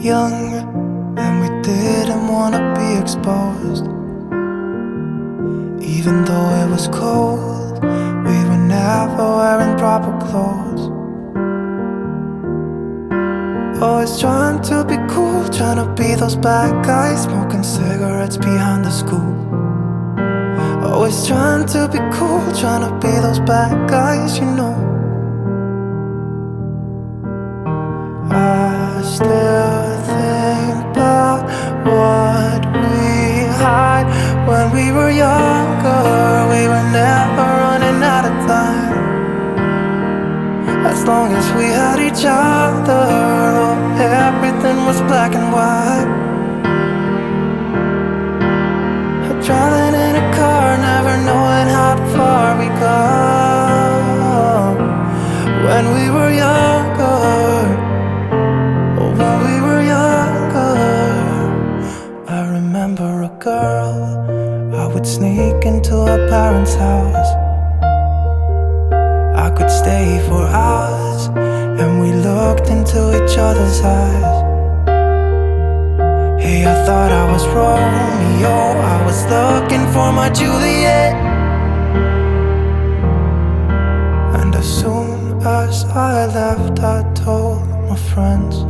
young, and we didn't wanna be exposed. Even though it was cold, we were never wearing proper clothes. Always trying to be cool, trying to be those bad guys, smoking cigarettes behind the school. Always trying to be cool, trying to be those bad guys, you know. I still think about what we had when we were younger. We were never running out of time. As long as we had each other, oh, everything was black and white. Driving in a car, never knowing how far we go. When we were younger, oh, when we were younger. I remember a girl, I would sneak into her parents' house. I could stay for hours, and we looked into each other's eyes. Hey, I thought I was Romeo, I was looking for my Juliet. And as soon as I left, I told my friends.